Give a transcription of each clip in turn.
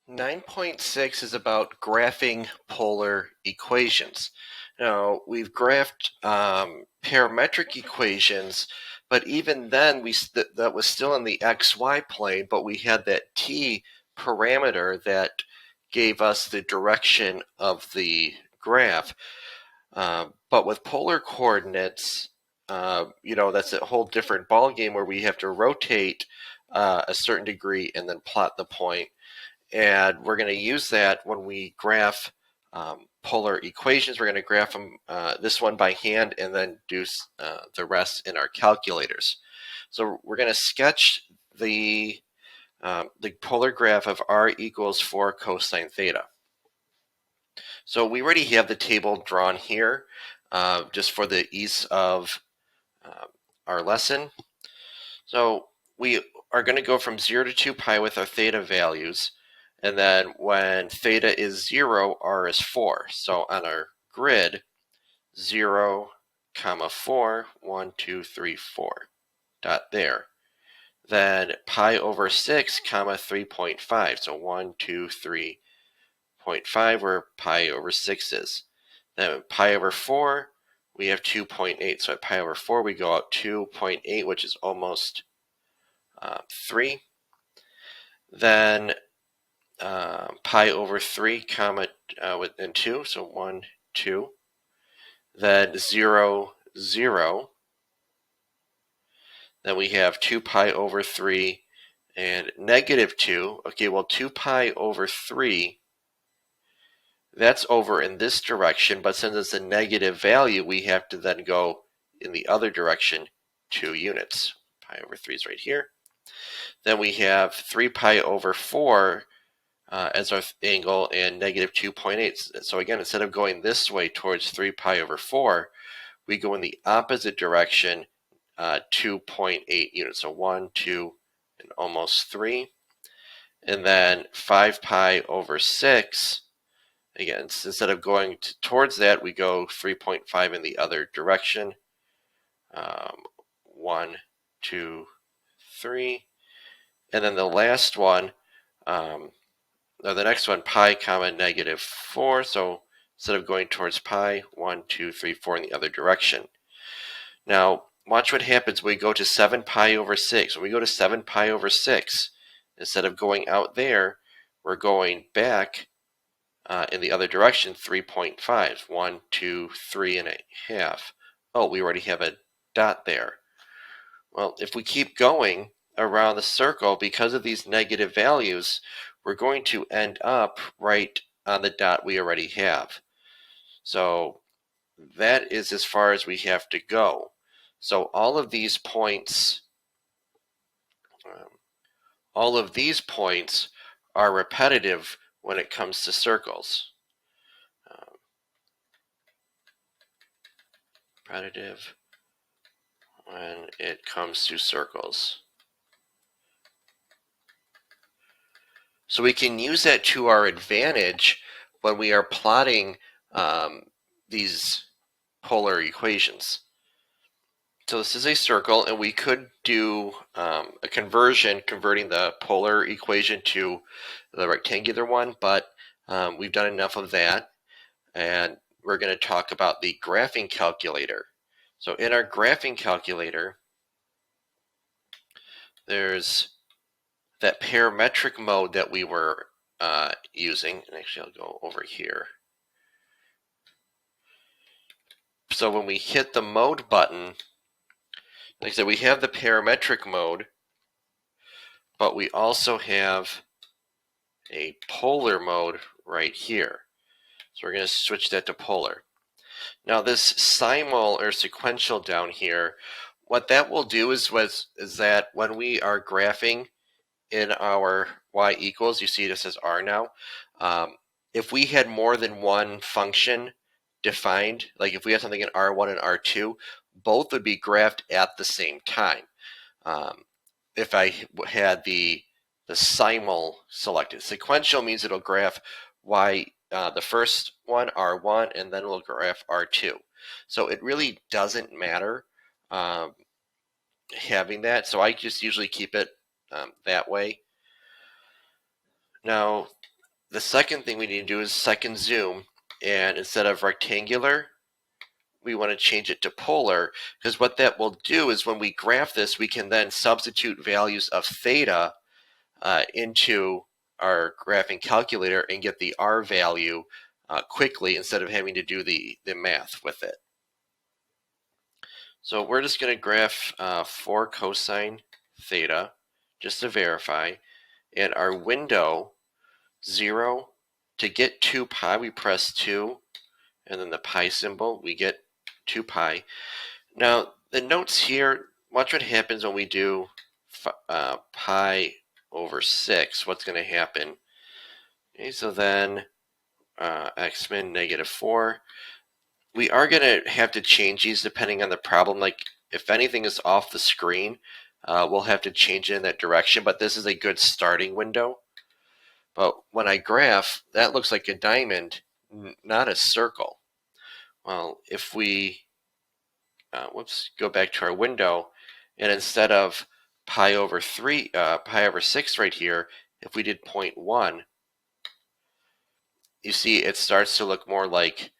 9.6 is about graphing polar equations. Now, we've graphed parametric equations, but even then that was still in the xy plane, but we had that t parameter that gave us the direction of the graph. But with polar coordinates, that's a whole different ballgame where we have to rotate a certain degree and then plot the point. And we're going to use that when we graph polar equations. We're going to graph them, this one by hand, and then do the rest in our calculators. So we're going to sketch the polar graph of r equals 4 cosine theta. So we already have the table drawn here, just for the ease of our lesson. So we are going to go from 0 to 2 pi with our theta values. And then when theta is 0, r is 4. So on our grid, 0, 4, 1, 2, 3, 4, dot there. Then pi over 6, 3.5. So 1, 2, 3.5, where pi over 6 is. Then pi over 4, we have 2.8. So at pi over 4, we go out 2.8, which is almost 3. Then pi over 3, and 2, so 1, 2. Then 0, 0. Then we have 2 pi over 3 and negative 2. Okay, well, 2 pi over 3, that's over in this direction, but since it's a negative value, we have to then go in the other direction 2 units. Pi over 3 is right here. Then we have 3 pi over 4 as our angle, and negative 2.8. So again, instead of going this way towards 3 pi over 4, we go in the opposite direction, 2.8 units. So 1, 2, and almost 3. And then 5 pi over 6, again, instead of going towards that, we go 3.5 in the other direction. 1, 2, 3. And then the last one, the next one, pi comma negative 4. So instead of going towards pi, 1, 2, 3, 4 in the other direction. Now, watch what happens when we go to 7 pi over 6. When we go to 7 pi over 6, instead of going out there, we're going back in the other direction, 3.5. 1, 2, 3 and a half. Oh, we already have a dot there. Well, if we keep going around the circle, because of these negative values, we're going to end up right on the dot we already have. So that is as far as we have to go. So all of these points are repetitive when it comes to circles. Repetitive when it comes to circles. So we can use that to our advantage when we are plotting these polar equations. So this is a circle, and we could do a conversion, converting the polar equation to the rectangular one, but we've done enough of that, and we're going to talk about the graphing calculator. So in our graphing calculator, there's that parametric mode that we were using. And actually, I'll go over here. So when we hit the mode button, like I said, we have the parametric mode, but we also have a polar mode right here. So we're going to switch that to polar. Now this simul or sequential down here, what that will do is that when we are graphing in our y equals, you see it says r now, if we had more than one function defined, like if we had something in r1 and r2, both would be graphed at the same time. If I had the simul selected. Sequential means it'll graph y, the first one, r1, and then we'll graph r2. So it really doesn't matter having that. So I just usually keep it that way. Now, the second thing we need to do is second zoom, and instead of rectangular, we want to change it to polar, because what that will do is when we graph this, we can then substitute values of theta into our graphing calculator and get the R value quickly instead of having to do the math with it. So we're just going to graph 4 cosine theta just to verify. And our window 0, to get 2 pi, we press 2, and then the pi symbol, we get 2 pi. Now, the notes here, watch what happens when we do pi over 6. What's going to happen? Okay, so then x min -4. We are going to have to change these depending on the problem. Like, if anything is off the screen, we'll have to change it in that direction, but this is a good starting window. But when I graph, that looks like a diamond, not a circle. Well, if we go back to our window, and instead of pi over 6 right here, if we did 0.1, you see it starts to look more like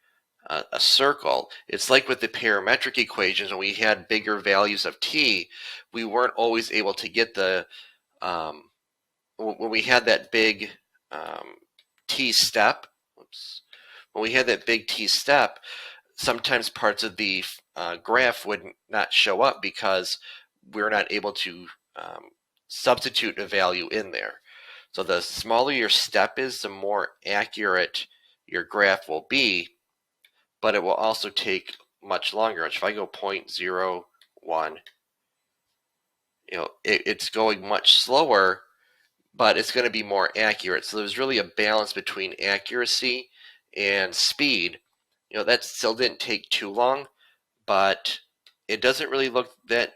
a circle. It's like with the parametric equations, when we had bigger values of t, we weren't always able to get the, when we had that big t step, when we had that big t step, sometimes parts of the graph would not show up because we're not able to substitute a value in there. So the smaller your step is, the more accurate your graph will be, but it will also take much longer. If I go 0.01, it's going much slower, but it's going to be more accurate. So there's really a balance between accuracy and speed. That still didn't take too long, but it doesn't really look that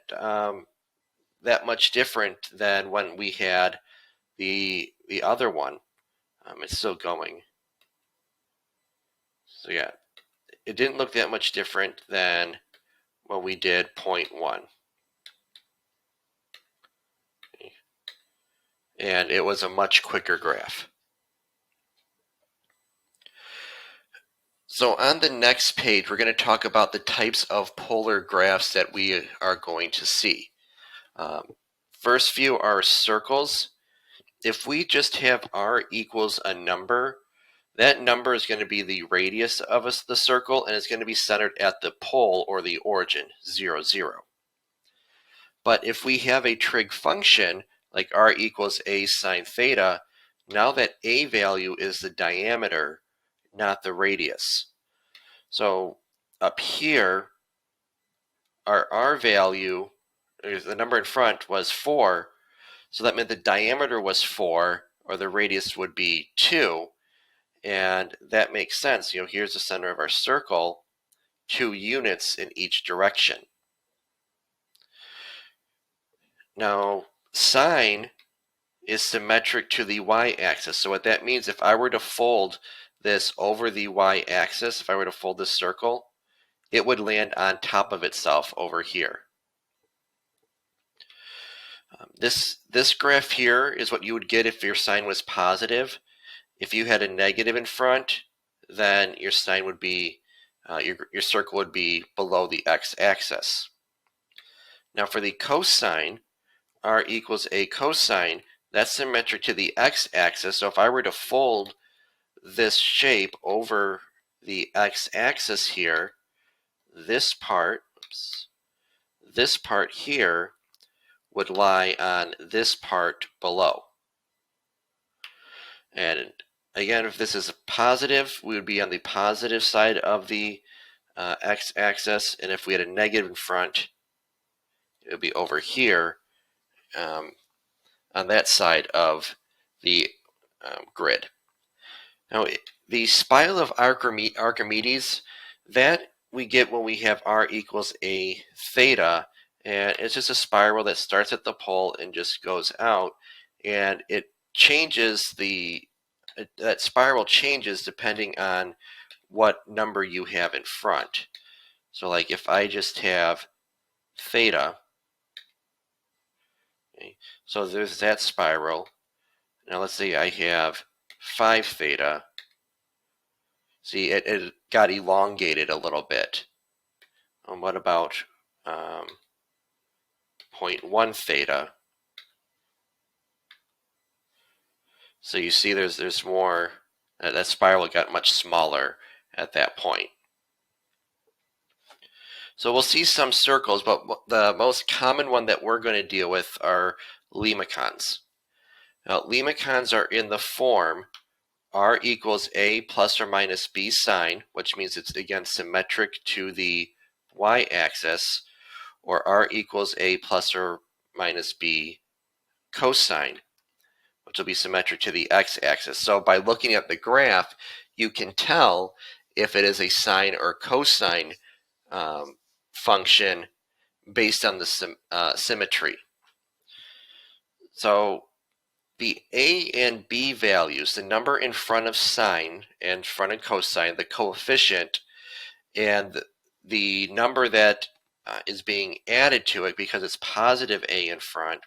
that much different than when we had the other one. It's still going. So yeah, it didn't look that much different than when we did 0.1. And it was a much quicker graph. So on the next page, we're going to talk about the types of polar graphs that we are going to see. First few are circles. If we just have r equals a number, that number is going to be the radius of the circle, and it's going to be centered at the pole or the origin, 0, 0. But if we have a trig function, like r equals a sine theta, now that a value is the diameter, not the radius. So up here, our r value, the number in front, was 4. So that meant the diameter was 4, or the radius would be 2. And that makes sense. Here's the center of our circle, 2 units in each direction. Now, sine is symmetric to the y-axis. So what that means, if I were to fold this over the y-axis, if I were to fold this circle, it would land on top of itself over here. This graph here is what you would get if your sine was positive. If you had a negative in front, then your sine would be, your circle would be below the x-axis. Now for the cosine, r equals a cosine, that's symmetric to the x-axis. So if I were to fold this shape over the x-axis here, this part here would lie on this part below. And again, if this is positive, we would be on the positive side of the x-axis, and if we had a negative in front, it would be over here on that side of the grid. Now, the spiral of Archimedes, that we get when we have r equals a theta, and it's just a spiral that starts at the pole and just goes out, and it changes that spiral changes depending on what number you have in front. So like if I just have theta, okay, so there's that spiral. Now let's say I have 5 theta. See, it got elongated a little bit. What about 0.1 theta? So you see there's more, that spiral got much smaller at that point. So we'll see some circles, but the most common one that we're going to deal with are limacons. Now, limacons are in the form r equals a plus or minus b sine, which means it's again symmetric to the y-axis, or r equals a plus or minus b cosine, which will be symmetric to the x-axis. So by looking at the graph, you can tell if it is a sine or cosine function based on the symmetry. So the a and b values, the number in front of sine and in front of cosine, the coefficient, and the number that is being added to it because it's positive a in front,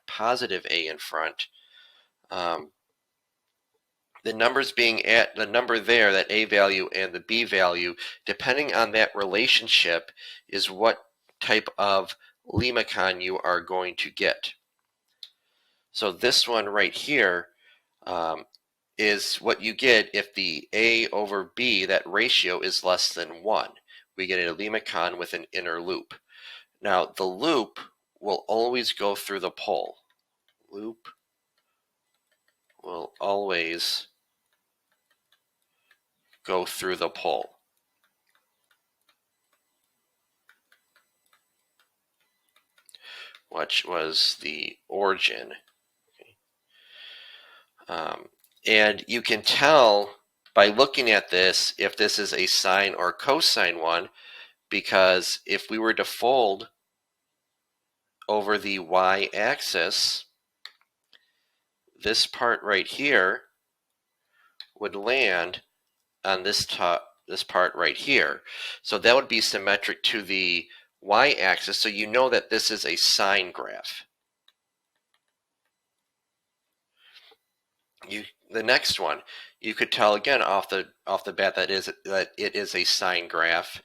the numbers being at the number there, that a value and the b value, depending on that relationship, is what type of limacon you are going to get. So this one right here is what you get if the a over b, that ratio, is less than 1. We get a limacon with an inner loop. Now the loop will always go through the pole. Loop will always go through the pole. Which was the origin. And you can tell by looking at this if this is a sine or cosine one, because if we were to fold over the y-axis, this part right here would land on this part right here. So that would be symmetric to the y-axis, so you know that this is a sine graph. The next one, you could tell again off the bat that it is a sine graph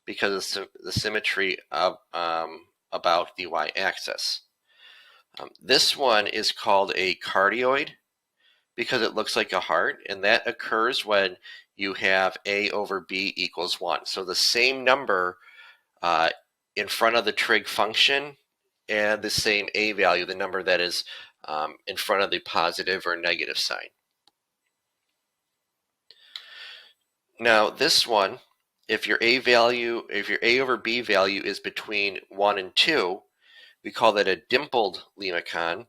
because of the symmetry of about the y-axis. This one is called a cardioid because it looks like a heart, and that occurs when you have a over b equals 1. So the same number in front of the trig function and the same a value, the number that is in front of the positive or negative sign. Now this one, if your a over b value is between 1 and 2, we call that a dimpled limacon.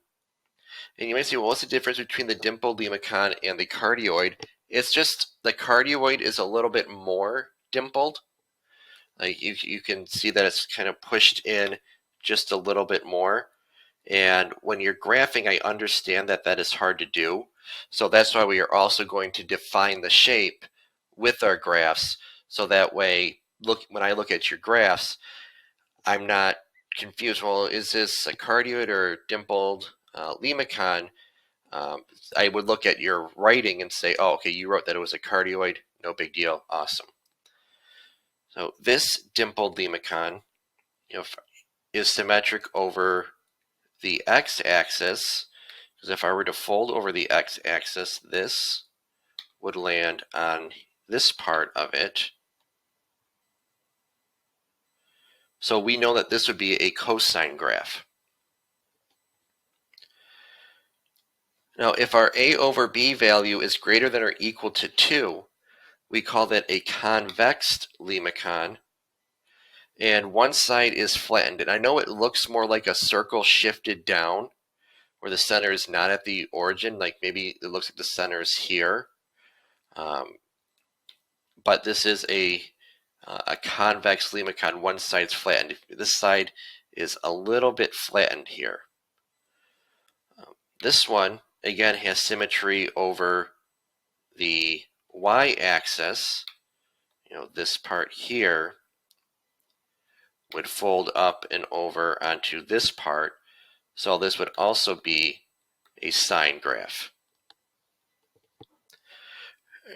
And you might say, well, what's the difference between the dimpled limacon and the cardioid? It's just the cardioid is a little bit more dimpled. Like you can see that it's kind of pushed in just a little bit more. And when you're graphing, I understand that that is hard to do. So that's why we are also going to define the shape with our graphs. So that way, when I look at your graphs, I'm not confused. Well, is this a cardioid or dimpled limacon? I would look at your writing and say, oh, okay, you wrote that it was a cardioid. No big deal. Awesome. So this dimpled limacon, is symmetric over the x-axis, because if I were to fold over the x-axis, this would land on this part of it. So we know that this would be a cosine graph. Now, if our a over b value is greater than or equal to 2, we call that a convex limacon, and one side is flattened. And I know it looks more like a circle shifted down, where the center is not at the origin, like maybe it looks like the center is here. But this is a convex limacon. One side's flattened. This side is a little bit flattened here. This one, again, has symmetry over the y-axis. This part here would fold up and over onto this part. So this would also be a sine graph.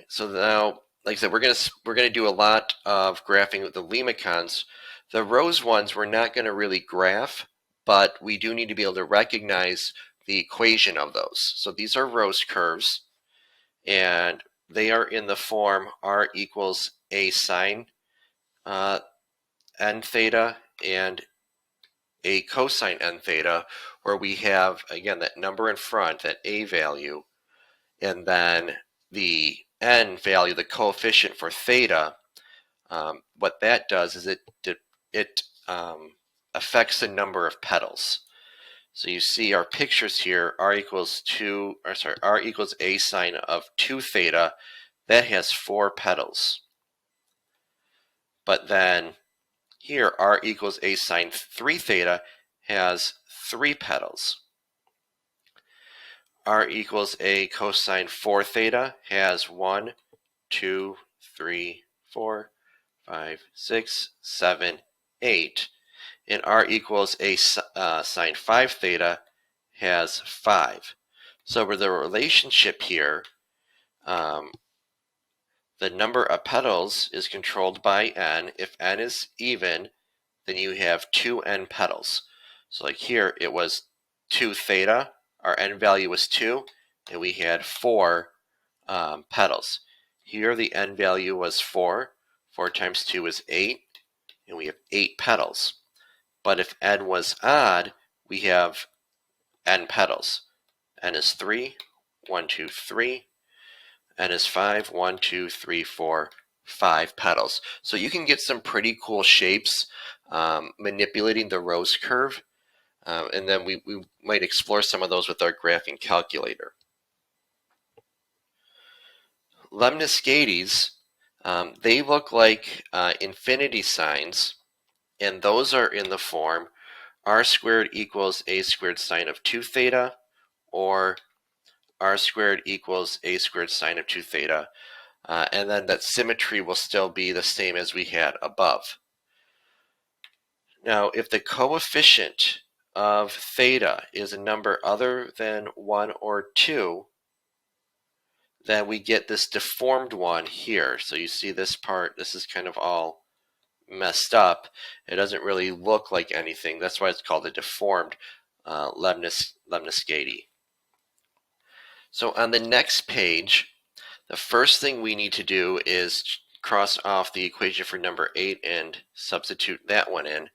So now, like I said, we're gonna do a lot of graphing with the lemicons. The rose ones we're not going to really graph, but we do need to be able to recognize the equation of those. So these are rose curves, and they are in the form r equals a sine n theta and a cosine n theta, where we have, again, that number in front, that a value, and then the n value, the coefficient for theta. What that does is it affects the number of petals. So you see our pictures here, r equals a sine of 2 theta, that has 4 petals. But then here, r equals a sine 3 theta has 3 petals. R equals a cosine 4 theta has 1, 2, 3, 4, 5, 6, 7, 8. And r equals a sine 5 theta has 5. So with the relationship here, the number of petals is controlled by n. If n is even, then you have 2n petals. So like here, it was 2 theta, our n value was 2, and we had 4 petals. Here the n value was 4. 4 times 2 is 8, and we have 8 petals. But if n was odd, we have n petals. N is 3, 1, 2, 3. N is 5, 1, 2, 3, 4, 5 petals. So you can get some pretty cool shapes manipulating the rose curve. And then we might explore some of those with our graphing calculator. Lemniscates, they look like infinity signs, and those are in the form r squared equals a squared sine of 2 theta, or r squared equals a squared sine of 2 theta. And then that symmetry will still be the same as we had above. Now, if the coefficient of theta is a number other than 1 or 2, then we get this deformed one here. So you see this part, this is kind of all messed up. It doesn't really look like anything. That's why it's called a deformed lemniscate. So on the next page, the first thing we need to do is cross off the equation for number 8 and substitute that one in.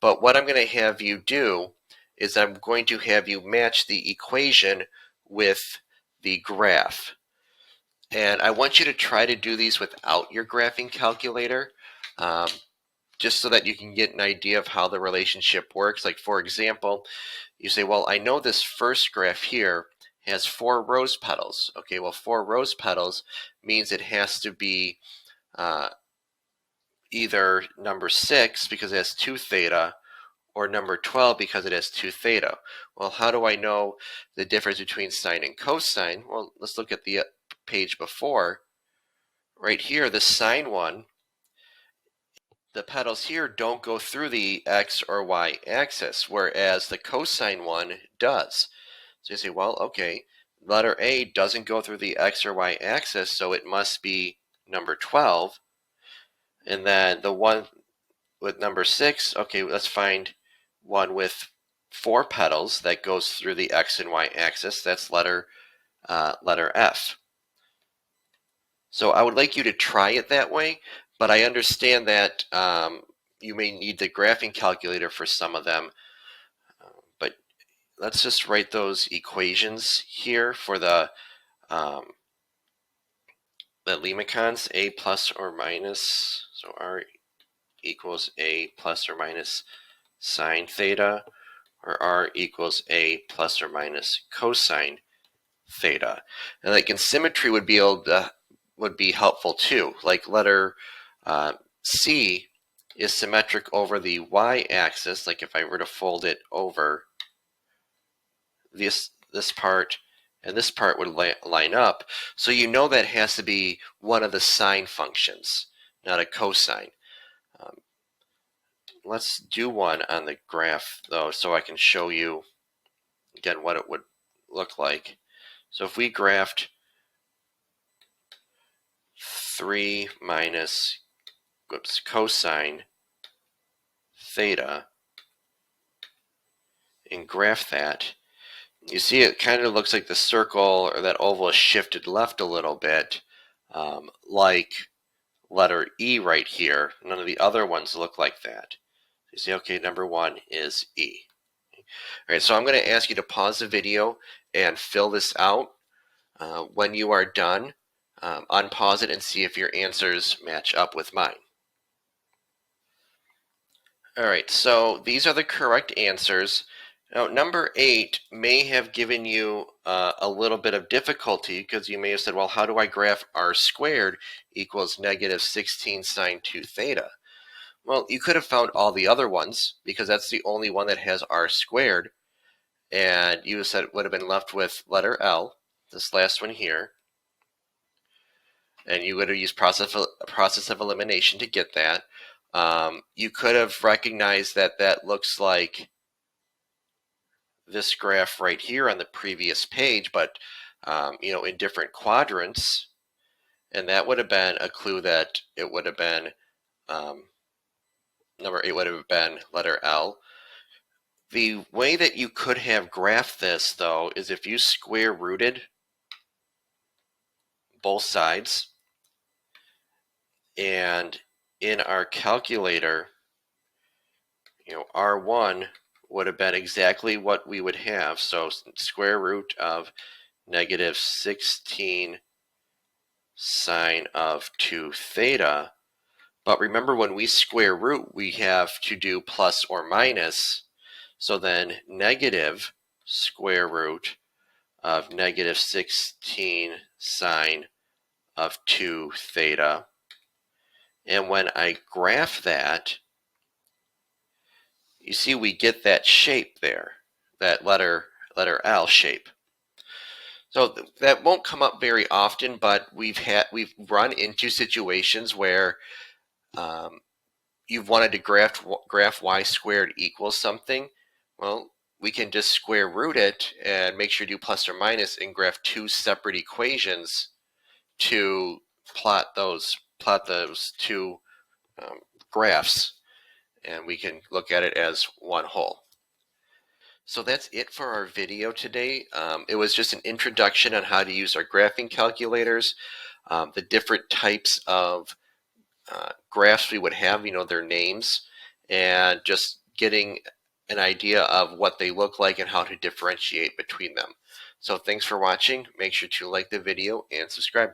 But what I'm going to have you do is I'm going to have you match the equation with the graph. And I want you to try to do these without your graphing calculator, just so that you can get an idea of how the relationship works. Like, for example, you say, well, I know this first graph here has 4 rose petals. Okay, well, 4 rose petals means it has to be either number 6 because it has 2 theta, or number 12 because it has 2 theta. Well, how do I know the difference between sine and cosine? Well, let's look at the page before. Right here, the sine one, the petals here don't go through the x or y axis, whereas the cosine one does. So you say, well, okay, letter A doesn't go through the x or y axis, so it must be number 12. And then the one with number 6, okay, let's find one with 4 petals that goes through the x and y axis. That's letter F. So I would like you to try it that way, but I understand that you may need the graphing calculator for some of them. But let's just write those equations here for the lemicons, a plus or minus. So r equals a plus or minus sine theta, or r equals a plus or minus cosine theta. And like in symmetry would be helpful too. Like letter C is symmetric over the y-axis. Like if I were to fold it over, this part and this part would line up. So you know that has to be one of the sine functions, not a cosine. Let's do one on the graph though, so I can show you again what it would look like. So if we graphed 3 minus cosine theta and graph that, you see it kind of looks like the circle or that oval is shifted left a little bit, like letter E right here. None of the other ones look like that. You see, okay, number 1 is E. All right, so I'm going to ask you to pause the video and fill this out. When you are done, unpause it and see if your answers match up with mine. All right, so these are the correct answers. Now, number 8 may have given you a little bit of difficulty because you may have said, well, how do I graph r squared equals negative 16 sine 2 theta? Well, you could have found all the other ones because that's the only one that has r squared. And you said it would have been left with letter L, this last one here. And you would have used process of elimination to get that. You could have recognized that that looks like this graph right here on the previous page, but in different quadrants, and that would have been a clue that it would have been number 8 would have been letter L. The way that you could have graphed this, though, is if you square rooted both sides, and in our calculator, R1 would have been exactly what we would have. So square root of negative 16 sine of 2 theta. But remember, when we square root, we have to do plus or minus. So then negative square root of negative 16 sine of 2 theta. And when I graph that, you see we get that shape there, that letter L shape. So that won't come up very often, but we've run into situations where you've wanted to graph y squared equals something. Well, we can just square root it and make sure to do plus or minus and graph two separate equations to plot those two graphs, and we can look at it as one whole. So that's it for our video today. It was just an introduction on how to use our graphing calculators, the different types of graphs we would have, their names, and just getting an idea of what they look like and how to differentiate between them. So thanks for watching. Make sure to like the video and subscribe.